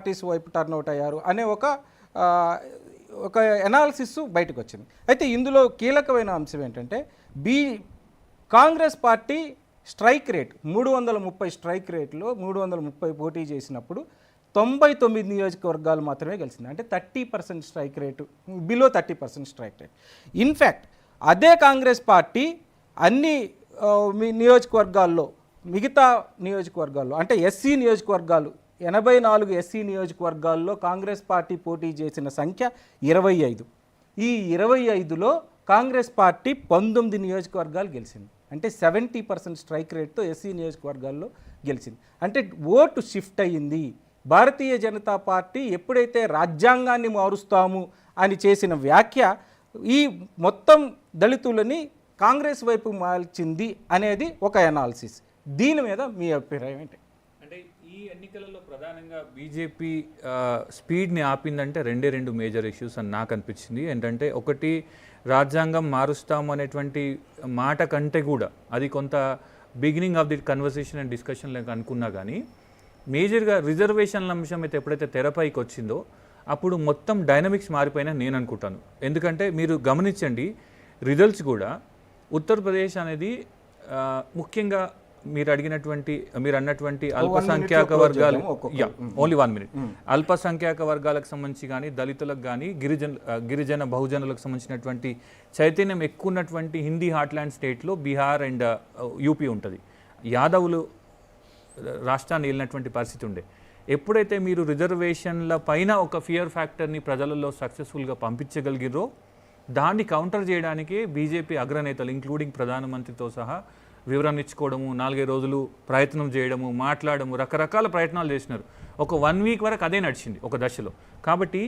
Parties వైపు turn out అయ్యారు అనే ఒక ఎనాలిసిస్ బయటకు వచ్చింది. అయితే ఇందులో కీలకమైన అంశం ఏంటంటే Congress party strike rate 330 strike రేట్లో 330 పోటీ చేసినప్పుడు 99 నియోజకవర్గాలు మాత్రమే గెలిచింది. అంటే 30% strike rate, below 30% strike rate. In fact అదే కాంగ్రెస్ పార్టీ అన్ని నియోజకవర్గాల్లో, మిగతా నియోజకవర్గాల్లో అంటే ఎస్సీ నియోజకవర్గాలు 84 ఎస్సీ నియోజకవర్గాల్లో కాంగ్రెస్ పార్టీ పోటీ చేసిన సంఖ్య 25. ఈ 25లో కాంగ్రెస్ పార్టీ 19 నియోజకవర్గాలు గెలిచింది. అంటే 70% స్ట్రైక్ రేట్తో ఎస్సీ నియోజకవర్గాల్లో గెలిచింది. అంటే ఓటు షిఫ్ట్ అయ్యింది. భారతీయ జనతా పార్టీ ఎప్పుడైతే రాజ్యాంగాన్ని మారుస్తాము అని చేసిన వ్యాఖ్య ఈ మొత్తం దళితులని కాంగ్రెస్ వైపు మార్చింది అనేది ఒక ఎనాలిసిస్. దీని మీద మీ అభిప్రాయం ఏంటి? అంటే ఈ ఎన్నికలలో ప్రధానంగా బీజేపీ స్పీడ్ని ఆపిందంటే రెండు మేజర్ ఇష్యూస్ అని నాకు అనిపించింది. ఏంటంటే ఒకటి, రాజ్యాంగం మారుస్తాము అనేటువంటి మాట కంటే కూడా అది కొంత beginning of the conversation and discussion లాగా అనుకున్నా కానీ మేజర్గా రిజర్వేషన్ల అంశం అయితే ఎప్పుడైతే తెరపైకి వచ్చిందో అప్పుడు మొత్తం డైనమిక్స్ మారిపోయినా నేను అనుకుంటాను. ఎందుకంటే మీరు గమనించండి, రిజల్ట్స్ కూడా ఉత్తరప్రదేశ్ అనేది ముఖ్యంగా మీరు అన్నటువంటి అల్పసంఖ్యాక వర్గాలు, ఓన్లీ 1 minute, అల్పసంఖ్యాక వర్గాలకు సంబంధించి కానీ దళితులకు కానీ గిరిజన బహుజనులకు సంబంధించినటువంటి చైతన్యం ఎక్కువ ఉన్నటువంటి హిందీ హార్ట్లాండ్ స్టేట్లో బీహార్ అండ్ యూపీ ఉంటుంది. యాదవులు రాష్ట్రాన్ని వెళ్ళినటువంటి పరిస్థితి ఉండే. ఎప్పుడైతే మీరు రిజర్వేషన్ల పైన ఒక ఫియర్ ఫ్యాక్టర్ని ప్రజలలో సక్సెస్ఫుల్గా పంపించగలిగిరో దాన్ని కౌంటర్ చేయడానికే బీజేపీ అగ్రనేతలు ఇంక్లూడింగ్ ప్రధానమంత్రితో సహా వివరణ ఇచ్చుకోవడము, 4-5 రోజులు ప్రయత్నం చేయడము, మాట్లాడము, రకరకాల ప్రయత్నాలు చేసినారు. ఒక 1 week వరకు అదే నడిచింది ఒక దశలో. కాబట్టి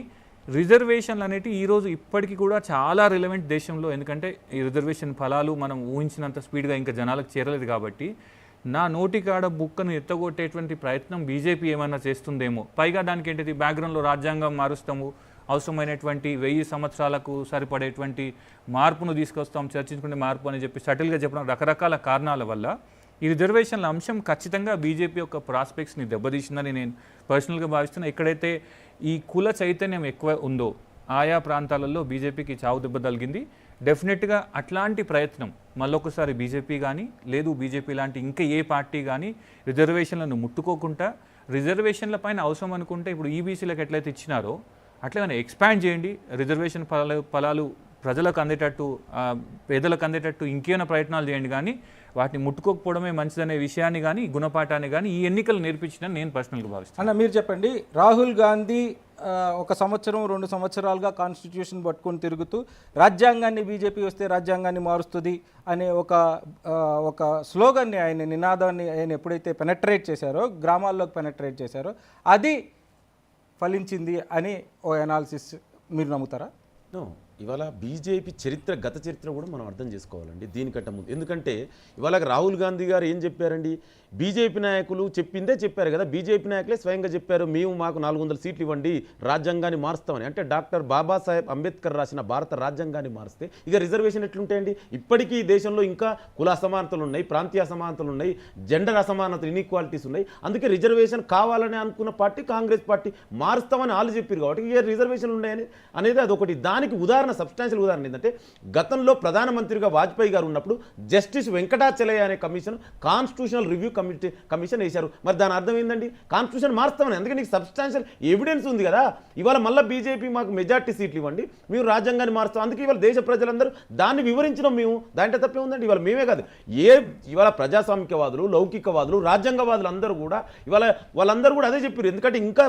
రిజర్వేషన్లు అనేవి ఈరోజు ఇప్పటికీ కూడా చాలా రిలవెంట్ దేశంలో. ఎందుకంటే ఈ రిజర్వేషన్ ఫలాలు మనం ఊహించినంత స్పీడ్గా ఇంకా జనాలకు చేరలేదు. కాబట్టి నా నోటికాడ బుక్కను ఎత్తగొట్టేటువంటి ప్రయత్నం బీజేపీ ఏమైనా చేస్తుందేమో. పైగా దానికి ఏంటిది, బ్యాక్గ్రౌండ్లో రాజ్యాంగం మారుస్తాము, అవసరమైనటువంటి 1000 సంవత్సరాలకు సరిపడేటువంటి మార్పును తీసుకొస్తాం, చర్చించుకునే మార్పు అని చెప్పి సటిల్గా చెప్పడం రకరకాల కారణాల వల్ల ఈ రిజర్వేషన్ల అంశం ఖచ్చితంగా బీజేపీ యొక్క ప్రాస్పెక్ట్స్ని దెబ్బతీసిందని నేను పర్సనల్గా భావిస్తున్నా. ఎక్కడైతే ఈ కుల చైతన్యం ఎక్కువ ఉందో ఆయా ప్రాంతాలలో బీజేపీకి చావు దెబ్బ తగిలింది. డెఫినెట్గా అట్లాంటి ప్రయత్నం మళ్ళొకసారి బీజేపీ కానీ లేదు బీజేపీ లాంటి ఇంకా ఏ పార్టీ కానీ రిజర్వేషన్లను ముట్టుకోకుండా, రిజర్వేషన్ల పైన అవసరం అనుకుంటే ఇప్పుడు ఈబీసీలకు ఎట్లయితే ఇచ్చినారో అట్లా ఎక్స్పాండ్ చేయండి. రిజర్వేషన్ ఫలాలు ప్రజలకు అందేటట్టు, పేదలకు అందేటట్టు ఇంకేమైనా ప్రయత్నాలు చేయండి. కానీ వాటిని ముట్టుకోకపోవడమే మంచిదనే విషయాన్ని కానీ గుణపాఠాన్ని కానీ ఈ ఎన్నికలు నేర్పించిందని నేను పర్సనల్గా భావిస్తాను. అన్న మీరు చెప్పండి, రాహుల్ గాంధీ 1 సంవత్సరం 2 సంవత్సరాలుగా కాన్స్టిట్యూషన్ పట్టుకొని తిరుగుతూ రాజ్యాంగాన్ని బీజేపీ వస్తే రాజ్యాంగాన్ని మారుస్తుంది అనే ఒక స్లోగన్ని, ఆయన నినాదాన్ని ఆయన ఎప్పుడైతే పెనట్రేట్ చేశారో, గ్రామాల్లోకి పెనట్రేట్ చేశారో అది ఫలించింది అని ఓ ఎనాలిసిస్ మీరు నమ్ముతారా? ఇవాళ బీజేపీ గత చరిత్ర కూడా మనం అర్థం చేసుకోవాలండి దీనికంటే ముందు. ఎందుకంటే ఇవాళ రాహుల్ గాంధీ గారు ఏం చెప్పారండి, బీజేపీ నాయకులు చెప్పిందే చెప్పారు కదా, బీజేపీ నాయకులే స్వయంగా చెప్పారు, మాకు 400 సీట్లు ఇవ్వండి, రాజ్యాంగాన్ని మారుస్తామని. అంటే డాక్టర్ బాబాసాహెబ్ అంబేద్కర్ రాసిన భారత రాజ్యాంగాన్ని మారిస్తే ఇక రిజర్వేషన్ ఎట్లుంటాయండి? ఇప్పటికీ ఈ దేశంలో ఇంకా కుల అసమానతలు ఉన్నాయి, ప్రాంతీయ అసమానతలు ఉన్నాయి, జెండర్ అసమానతలు, ఇన్ఈక్వాలిటీస్ ఉన్నాయి. అందుకే రిజర్వేషన్ కావాలని అనుకున్న పార్టీ కాంగ్రెస్ పార్టీ, మారుస్తామని వాళ్ళు చెప్పారు కాబట్టి ఇక రిజర్వేషన్లు ఉన్నాయని అనేది అదొకటి. దానికి సబ్స్టాన్షియల్ ఉదాహరణ ఏంటంటే, గతంలో ప్రధానమంత్రిగా వాజ్పేయి గారు ఉన్నప్పుడు జస్టిస్ వెంకటాచలయ్య అనే కమిషన్ కాన్స్టిట్యూషనల్ రివ్యూ కమిషన్ వేశారు. మరి దాని అర్థం ఏంటండి, కాన్స్టిట్యూషన్ మారుస్తామని. అందుకే నీకు సబ్స్టాన్షియల్ ఎవిడెన్స్ ఉంది కదా. ఇవాళ మళ్ళీ బీజేపీ మాకు మెజార్టీ సీట్లు ఇవ్వండి, మేము రాజ్యాంగాన్ని మారుస్తాం. అందుకే ఇవాళ దేశ ప్రజలందరూ దాన్ని వివరించడం మేము, దాంట్లో తప్పే ఉందండి. ఇవాళ మేమే కాదు, ఇవాళ ప్రజాస్వామికవాదులు, లౌకికవాదులు, రాజ్యాంగవాదులు అందరూ కూడా వాళ్ళందరూ కూడా అదే చెప్పారు. ఎందుకంటే ఇంకా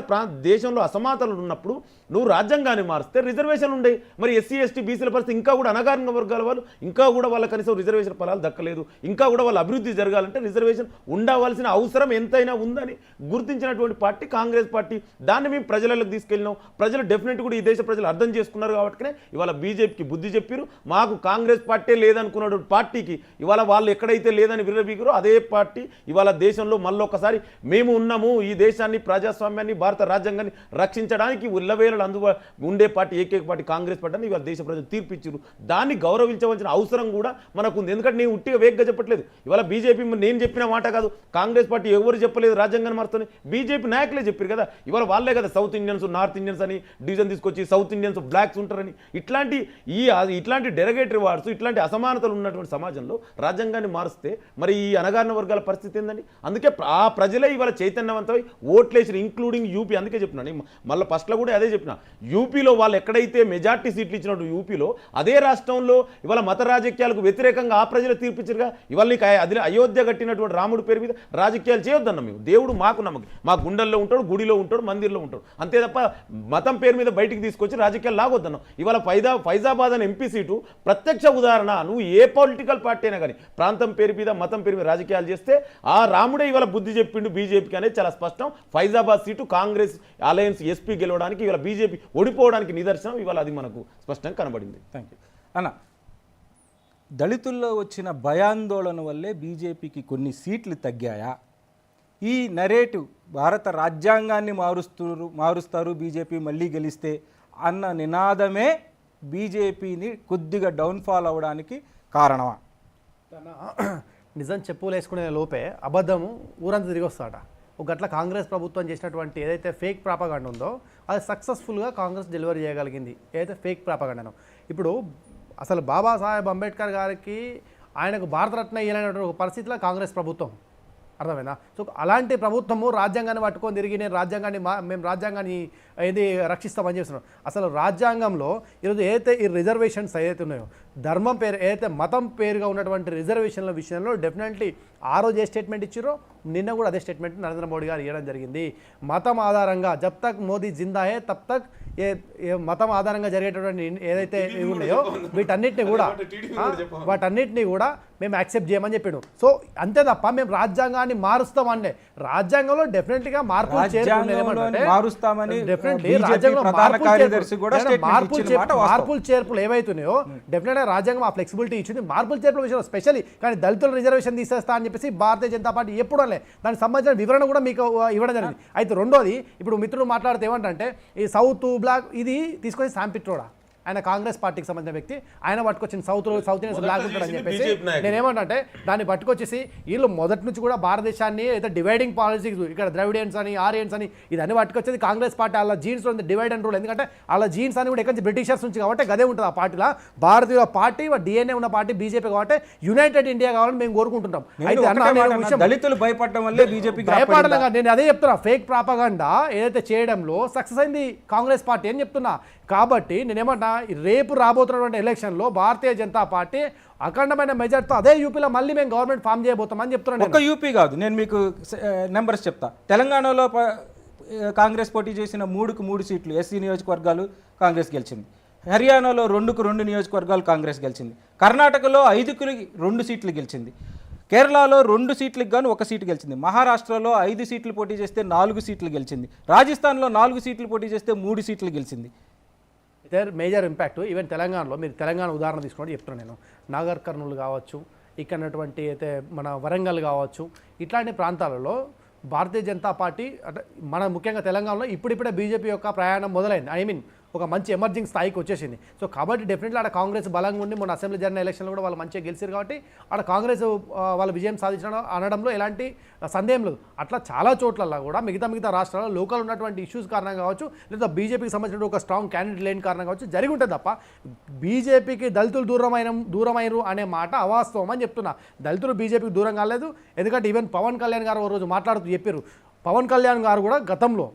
దేశంలో అసమానతలు ఉన్నప్పుడు నువ్వు రాజ్యాంగాన్ని మారిస్తే రిజర్వేషన్లు ఉండేవి. మరి ఎస్సీ ఎస్టీ బీసీల పరిస్థితి ఇంకా కూడా అణగారిన వర్గాల వాళ్ళు ఇంకా కూడా వాళ్ళ కనీసం రిజర్వేషన్ ఫలాలు దక్కలేదు. ఇంకా కూడా వాళ్ళ అభివృద్ధి జరగాలంటే రిజర్వేషన్ ఉండవలసిన అవసరం ఎంతైనా ఉందని గుర్తించినటువంటి పార్టీ కాంగ్రెస్ పార్టీ. దాన్ని మేము ప్రజలకు తీసుకెళ్ళినాం. ప్రజలు డెఫినెట్ కూడా ఈ దేశ ప్రజలు అర్థం చేసుకున్నారు కాబట్టి ఇవాళ బీజేపీకి బుద్ధి చెప్పారు. మాకు కాంగ్రెస్ పార్టీ లేదనుకున్నటువంటి పార్టీకి ఇవాళ వాళ్ళు ఎక్కడైతే లేదని విరబీగారో అదే పార్టీ ఇవాళ దేశంలో మళ్ళొకసారి మేము ఉన్నాము, ఈ దేశాన్ని, ప్రజాస్వామ్యాన్ని, భారత రాజ్యాంగాన్ని రక్షించడానికి ఉల్లవేళలు ఉండే పార్టీ ఏకైక పార్టీ కాంగ్రెస్ పార్టీ. వాళ్ళ దేశ ప్రజలు తీర్పిచ్చారు, దాన్ని గౌరవించవలసిన అవసరం కూడా మనకు ఉంది. ఎందుకంటే నేను ఉట్టిగా వేగ్గా చెప్పట్లేదు. ఇవాళ బీజేపీ నేను చెప్పిన మాట కాదు, కాంగ్రెస్ పార్టీ ఎవరు చెప్పలేదు రాజ్యాంగాన్ని మారుతుంది, బీజేపీ నాయకులే చెప్పారు కదా. ఇవాళ వాళ్ళే కదా సౌత్ ఇండియన్స్ నార్త్ ఇండియన్స్ అని డివిజన్ తీసుకొచ్చి సౌత్ ఇండియన్స్ బ్లాక్స్ ఉంటారని ఇట్లాంటి డెరగేటరీ వార్డ్స్, ఇట్లాంటి అసమానతలు ఉన్నటువంటి సమాజంలో రాజ్యాంగాన్ని మారుస్తే మరి ఈ అణగారిన వర్గాల పరిస్థితి ఏందండి? అందుకే ఆ ప్రజలే ఇవాళ చైతన్యవంతమై ఓట్లేసి, ఇంక్లూడింగ్ యూపీ. అందుకే చెప్పినాను మళ్ళీ ఫస్ట్లో కూడా అదే చెప్పిన, యూపీలో వాళ్ళు ఎక్కడైతే మెజార్టీ సీట్లు ఇచ్చినట్టు యూపీలో అదే రాష్ట్రంలో ఇవాళ మత రాజకీయాలకు వ్యతిరేకంగా ఆ ప్రజలు తీర్పిచ్చారుగా. ఇవాళ నీకు అది అయోధ్య కట్టినటువంటి రాముడి పేరు మీద రాజకీయాలు చేయొద్దన్న మేము. దేవుడు మాకు నమ్మకం, మా గుండెల్లో ఉంటాడు, గుడిలో ఉంటాడు, మందిర్లో ఉంటాడు, అంతే తప్ప మతం పేరు మీద బయటికి తీసుకొచ్చి రాజకీయాలు లాగొద్దన్నాం. ఇవాళ ఫైజాబాద్ అనే ఎంపీ సీటు ప్రత్యక్ష ఉదాహరణ. నువ్వు ఏ పొలిటికల్ పార్టీ అయినా కానీ ప్రాంతం పేరు మీద మతం పేరు మీద రాజకీయాలు చేస్తే ఆ రాముడే ఇవాళ బుద్ధి చెప్పిండు బీజేపీకి అనేది చాలా స్పష్టం. Faizabad seat Congress alliance SP గెలవడానికి, ఇవాళ బీజేపీ ఓడిపోవడానికి నిదర్శనం ఇవాళ అది మనకు స్పష్టంగా కనబడింది. థ్యాంక్ యూ అన్న. దళితుల్లో వచ్చిన భయాందోళన వల్లే బీజేపీకి కొన్ని సీట్లు తగ్గాయా? ఈ నరేటివ్ భారత రాజ్యాంగాన్ని మారుస్తారు బీజేపీ మళ్ళీ గెలిస్తే అన్న నినాదమే బీజేపీని కొద్దిగా డౌన్ఫాల్ అవ్వడానికి కారణమా? నిజం చెప్పులు వేసుకునే లోపే అబద్ధము ఊరంతా తిరిగి వస్తాడ. ఒక గట్ల కాంగ్రెస్ ప్రభుత్వం చేసినటువంటి ఏదైతే ఫేక్ ప్రాపగాండ ఉందో అది సక్సెస్ఫుల్గా కాంగ్రెస్ డెలివరీ చేయగలిగింది, ఏదైతే ఫేక్ ప్రాపగాండనో. ఇప్పుడు అసలు బాబాసాహెబ్ అంబేద్కర్ గారికి ఆయనకు భారతరత్న ఇవ్వలేనటువంటి ఒక పరిస్థితిలో కాంగ్రెస్ ప్రభుత్వం, అర్థమైనా? సో అలాంటి ప్రభుత్వము రాజ్యాంగాన్ని పట్టుకొని తిరిగి మేము రాజ్యాంగాన్ని ఏది రక్షిస్తామని చేస్తున్నాం. అసలు రాజ్యాంగంలో ఈరోజు ఏదైతే ఈ రిజర్వేషన్స్ ఏదైతే ఉన్నాయో, ధర్మం పేరు ఏదైతే మతం పేరుగా ఉన్నటువంటి రిజర్వేషన్ల విషయంలో డెఫినెట్లీ ఆ రోజు ఏ స్టేట్మెంట్ ఇచ్చారో నిన్న కూడా అదే స్టేట్మెంట్ నరేంద్ర మోడీ గారు ఇవ్వడం జరిగింది. మతం ఆధారంగా జబ్ తక్ మోదీ జిందా హే తబ్ తక్ మతం ఆధారంగా జరిగేటటువంటి ఏదైతే ఇవి ఉన్నాయో వాటన్నిటినీ కూడా మేము యాక్సెప్ట్ చేయమని చెప్పాడు. సో అంతే తప్ప మేము రాజ్యాంగాన్ని మారుస్తామంటే రాజ్యాంగంలో డెఫినెట్గా మార్పులు చేర్పులు ఏవైతున్నాయో డెఫినెట్గా రాజ్యాంగం ఆ ఫ్లెక్సిబిలిటీ ఇచ్చింది. మార్పులు చేర్పుల విషయంలో స్పెషల్లీ కానీ దళితుల రిజర్వేషన్ తీసేస్తా అని చెప్పేసి భారతీయ జనతా పార్టీ ఎప్పుడూ దానికి సంబంధించిన వివరణ కూడా మీకు ఇవ్వడం జరిగింది. అయితే రెండోది, ఇప్పుడు మిత్రులు మాట్లాడితే ఏమంటే ఈ సౌత్ బ్లాక్ ఇది తీసుకొని శాంపిట్రోడా ఆయన కాంగ్రెస్ పార్టీకి సంబంధించిన వ్యక్తి, ఆయన పట్టుకొచ్చిన సౌత్ ఇండియన్స్ బ్లాక్ ఉంటాడని చెప్పేసి నేనేమంటే దాన్ని పట్టుకొచ్చేసి వీళ్ళు మొదటి నుంచి కూడా భారతదేశాన్ని అయితే డివైడింగ్ పాలసీస్, ఇక్కడ ద్రవిడియన్స్ అని ఆరియన్స్ అని ఇదన్నీ పట్టుకొచ్చేది కాంగ్రెస్ పార్టీ. వాళ్ళ జీన్స్లో ఉంది డివైడ్ అండ్ రూల్. ఎందుకంటే వాళ్ళ జీన్స్ అని కూడా ఎక్కడి నుంచి బ్రిటిషర్స్ నుంచి కాబట్టి గదే ఉంటుంది ఆ పార్టీలో. భారతీయ పార్టీ డిఎన్ఏ ఉన్న పార్టీ బీజేపీ కాబట్టి యునైటెడ్ ఇండియా కావాలని మేము కోరుకుంటున్నాం. అయితే దళితులు భయపడడం వల్లే బీజేపీ భయపడలేగా నేను అదే చెప్తున్నా, ఫేక్ ప్రాపగాండా ఏదైతే చేయడంలో సక్సెస్ అయింది కాంగ్రెస్ పార్టీ అని చెప్తున్నా. కాబట్టి నేనేమంటా, రేపు రాబోతున్నటువంటి ఎలక్షన్లో భారతీయ జనతా పార్టీ అఖండమైన మెజార్టీతో అదే యూపీలో మళ్ళీ మేము గవర్నమెంట్ ఫామ్ చేయబోతామని చెప్తున్నాను. ఒక యూపీ కాదు, నేను మీకు నెంబర్స్ చెప్తా. తెలంగాణలో కాంగ్రెస్ పోటీ చేసిన 3 సీట్లు ఎస్సీ నియోజకవర్గాలు కాంగ్రెస్ గెలిచింది. హర్యానాలో 2 నియోజకవర్గాలు కాంగ్రెస్ గెలిచింది. కర్ణాటకలో 5కి 2 సీట్లు గెలిచింది. కేరళలో 2 సీట్లకు గాను 1 సీటు గెలిచింది. మహారాష్ట్రలో 5 సీట్లు పోటీ చేస్తే 4 సీట్లు గెలిచింది. రాజస్థాన్లో 4 సీట్లు పోటీ చేస్తే 3 సీట్లు గెలిచింది. ఇదే మేజర్ ఇంపాక్ట్. ఈవెన్ తెలంగాణలో మీరు తెలంగాణ ఉదాహరణ తీసుకుంటే చెప్తున్నాను నేను, నాగర్ కర్నూలు కావచ్చు, ఇక్కడటువంటి అయితే మన వరంగల్ కావచ్చు, ఇట్లాంటి ప్రాంతాలలో భారతీయ జనతా పార్టీ అంటే మన ముఖ్యంగా తెలంగాణలో ఇప్పుడిప్పుడే బీజేపీ యొక్క ప్రయాణం మొదలైంది. ఒక మంచి ఎమర్జింగ్ స్థాయికి వచ్చేసింది. సో కాబట్టి డెఫినెట్లీ ఆడ కాంగ్రెస్ బలంగా ఉండి మొన్న అసెంబ్లీ జరిగిన ఎలక్షన్లో కూడా వాళ్ళు మంచిగా గెలిచారు కాబట్టి ఆడ కాంగ్రెస్ వాళ్ళ విజయం సాధించడం అనడంలో ఎలాంటి సందేహం లేదు. అట్లా చాలా చోట్లలో కూడా మిగతా రాష్ట్రాల్లో లోకల్ ఉన్నటువంటి ఇష్యూస్ కారణంగా కావచ్చు, లేదా బీజేపీకి సంబంధించిన ఒక స్ట్రాంగ్ క్యాండిడేట్ లేని కారణంగా కావచ్చు జరిగి ఉంటుంది తప్ప బీజేపీకి దళితులు దూరమైనరు అనే మాట అవాస్తవం అని చెప్తున్నా. దళితులు బీజేపీకి దూరం కాలేదు. ఎందుకంటే ఈవెన్ పవన్ కళ్యాణ్ గారు ఓ రోజు మాట్లాడుతూ చెప్పారు. పవన్ కళ్యాణ్ గారు కూడా గతంలో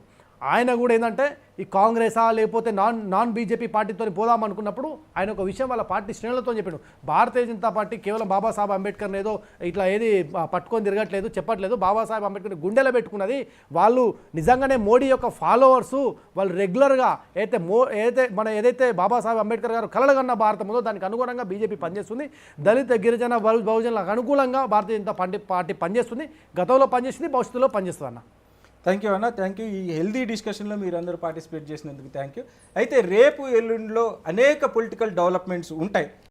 ఆయన కూడా ఏంటంటే ఈ కాంగ్రెసా లేకపోతే నాన్ బీజేపీ పార్టీతో పోదాం అనుకున్నప్పుడు ఆయన ఒక విషయం వాళ్ళ పార్టీ శ్రేణులతో చెప్పాడు. భారతీయ జనతా పార్టీ కేవలం బాబాసాహెబ్ అంబేద్కర్ని ఏదో ఇట్లా ఏది పట్టుకొని తిరగట్లేదు, చెప్పట్లేదు. బాబాసాహెబ్ అంబేద్కర్ని గుండెలో పెట్టుకున్నది. వాళ్ళు నిజంగానే మోడీ యొక్క ఫాలోవర్సు. వాళ్ళు రెగ్యులర్గా ఏదైతే బాబాసాహెబ్ అంబేద్కర్ గారు కలలుగన్న భారతం ఉందో దానికి అనుగుణంగా బీజేపీ పనిచేస్తుంది. దళిత గిరిజన బహుజనులకు అనుకూలంగా భారతీయ జనతా పార్టీ పనిచేస్తుంది. గతంలో పనిచేస్తుంది, భవిష్యత్తులో పనిచేస్తుంది అన్న. థ్యాంక్ యూ అన్న, థ్యాంక్ యూ. ఈ హెల్దీ డిస్కషన్లో మీరు అందరూ పార్టిసిపేట్ చేసినందుకు థ్యాంక్ యూ. అయితే రేపు ఎల్లుండిలో అనేక పొలిటికల్ డెవలప్మెంట్స్ ఉంటాయి.